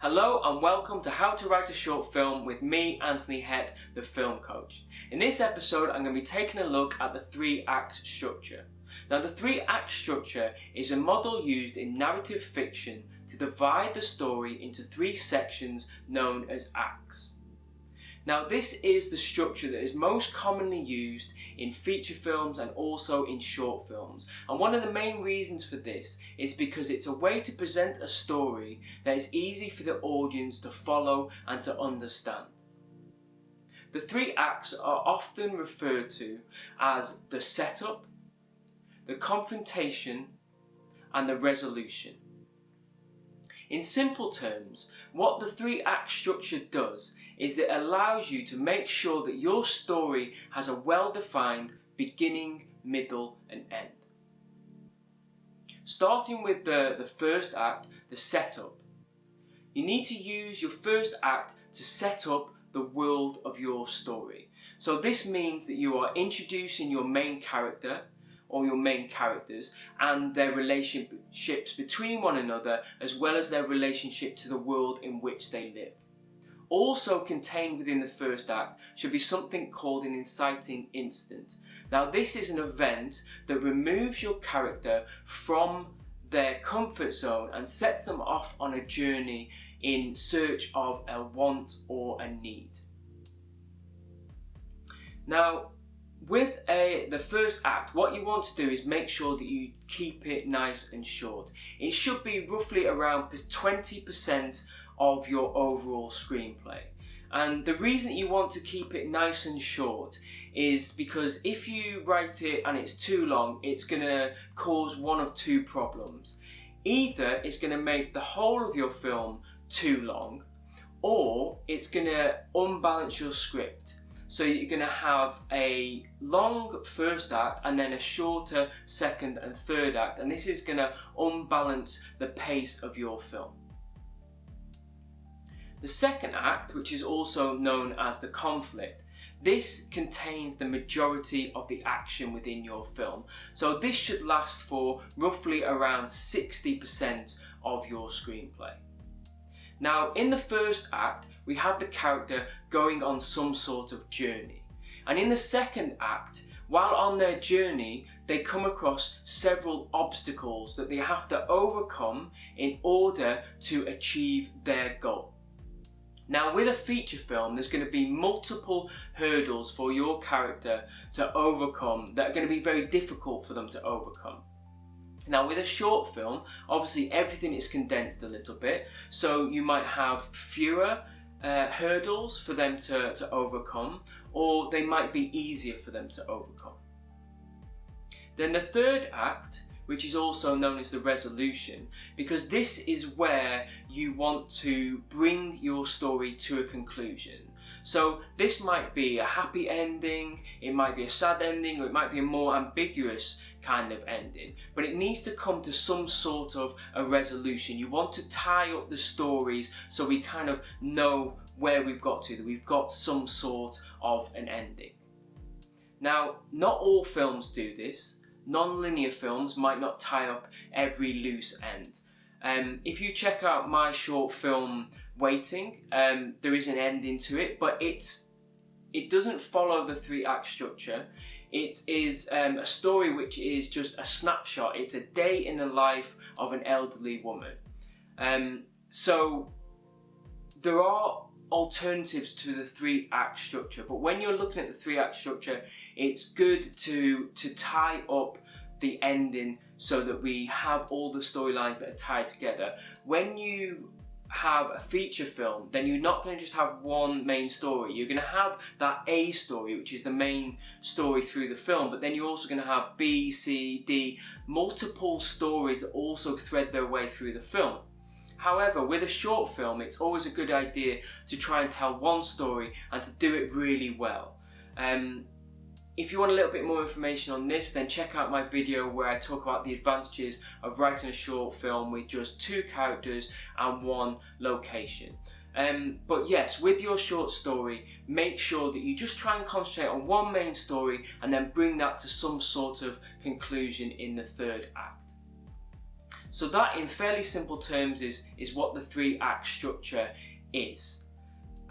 Hello and welcome to How to Write a Short Film with me, Anthony Hett, the film coach. In this episode, I'm going to be taking a look at the 3-act structure. Now, the 3-act structure is a model used in narrative fiction to divide the story into 3 sections known as acts. Now, this is the structure that is most commonly used in feature films and also in short films. And one of the main reasons for this is because it's a way to present a story that is easy for the audience to follow and to understand. The 3 acts are often referred to as the setup, the confrontation, and the resolution. In simple terms, what the 3-act structure does is it allows you to make sure that your story has a well-defined beginning, middle, and end. Starting with the first act, the setup, you need to use your first act to set up the world of your story. So this means that you are introducing your main character or your main characters and their relationships between one another, as well as their relationship to the world in which they live. Also contained within the first act should be something called an inciting incident. Now, this is an event that removes your character from their comfort zone and sets them off on a journey in search of a want or a need. Now, with the first act, what you want to do is make sure that you keep it nice and short. It should be roughly around 20% of your overall screenplay. And the reason that you want to keep it nice and short is because if you write it and it's too long, it's going to cause one of 2 problems. Either it's going to make the whole of your film too long, or it's going to unbalance your script. So you're going to have a long first act and then a shorter second and third act, and this is going to unbalance the pace of your film. The second act, which is also known as the conflict, this contains the majority of the action within your film. So this should last for roughly around 60% of your screenplay. Now, in the first act, we have the character going on some sort of journey. And in the second act, while on their journey, they come across several obstacles that they have to overcome in order to achieve their goal. Now, with a feature film, there's going to be multiple hurdles for your character to overcome that are going to be very difficult for them to overcome. Now, with a short film, obviously everything is condensed a little bit, so you might have fewer hurdles for them to overcome, or they might be easier for them to overcome. Then the third act, which is also known as the resolution, because this is where you want to bring your story to a conclusion. So this might be a happy ending, it might be a sad ending, or it might be a more ambiguous kind of ending, but it needs to come to some sort of a resolution. You want to tie up the stories so we kind of know where we've got to, that we've got some sort of an ending. Now, not all films do this. Non-linear films might not tie up every loose end. If you check out my short film Waiting, there is an ending to it, but it doesn't follow the 3-act structure. It is a story which is just a snapshot. It's a day in the life of an elderly woman. So there are alternatives to the 3-act structure, but when you're looking at the 3-act structure, it's good to tie up the ending so that we have all the storylines that are tied together. When you have a feature film, then you're not going to just have one main story. You're going to have that A story, which is the main story through the film, but then you're also going to have B, C, D, multiple stories that also thread their way through the film. However, with a short film, it's always a good idea to try and tell one story and to do it really well. If you want a little bit more information on this, then check out my video where I talk about the advantages of writing a short film with just 2 characters and 1 location. But yes, with your short story, make sure that you just try and concentrate on one main story and then bring that to some sort of conclusion in the third act. So that, in fairly simple terms, is what the 3-act structure is.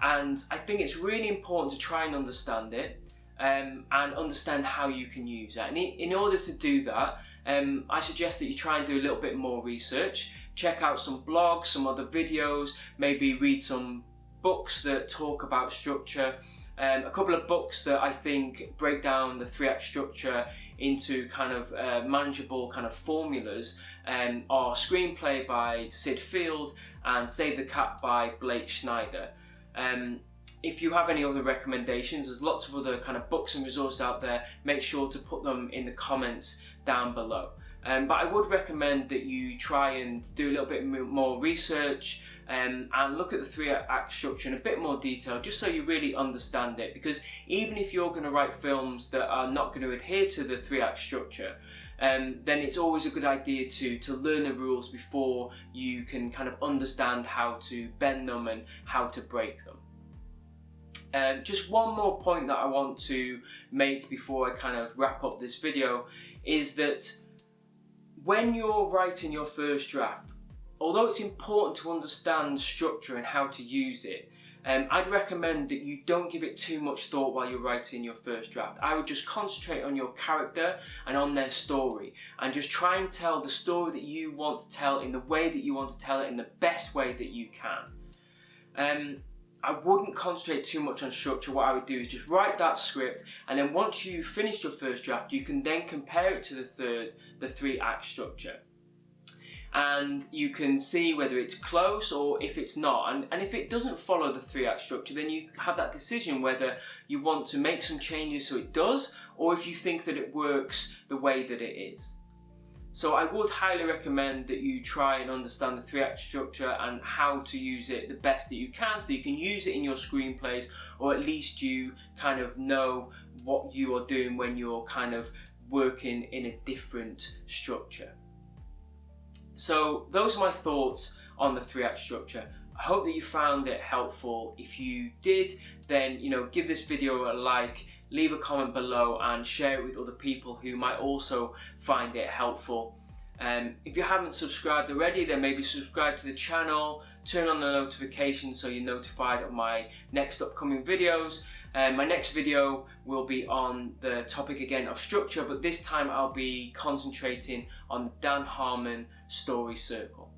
And I think it's really important to try and understand it, and understand how you can use that. And in order to do that, I suggest that you try and do a little bit more research. Check out some blogs, some other videos, maybe read some books that talk about structure. A couple of books that I think break down the 3-act structure into kind of manageable kind of formulas are Screenplay by Syd Field and Save the Cat by Snyder. If you have any other recommendations, there's lots of other kind of books and resources out there. Make sure to put them in the comments down below. But I would recommend that you try and do a little bit more research and look at the 3-act structure in a bit more detail, just so you really understand it. Because even if you're going to write films that are not going to adhere to the 3-act structure, then it's always a good idea to learn the rules before you can kind of understand how to bend them and how to break them. Just one more point that I want to make before I kind of wrap up this video is that when you're writing your first draft, although it's important to understand structure and how to use it, I'd recommend that you don't give it too much thought while you're writing your first draft. I would just concentrate on your character and on their story, and just try and tell the story that you want to tell in the way that you want to tell it, in the best way that you can. I wouldn't concentrate too much on structure. What I would do is just write that script, and then once you've finished your first draft, you can then compare it to the 3-act structure. And you can see whether it's close or if it's not. And if it doesn't follow the 3-act structure, then you have that decision whether you want to make some changes so it does, or if you think that it works the way that it is. So I would highly recommend that you try and understand the 3-act structure and how to use it the best that you can, so you can use it in your screenplays, or at least you kind of know what you are doing when you're kind of working in a different structure. So those are my thoughts on the 3-act structure. I hope that you found it helpful. If you did, then give this video a like, leave a comment below, and share it with other people who might also find it helpful. If you haven't subscribed already, then maybe subscribe to the channel, turn on the notifications so you're notified of my next upcoming videos. My next video will be on the topic again of structure, but this time I'll be concentrating on the Dan Harmon story circle.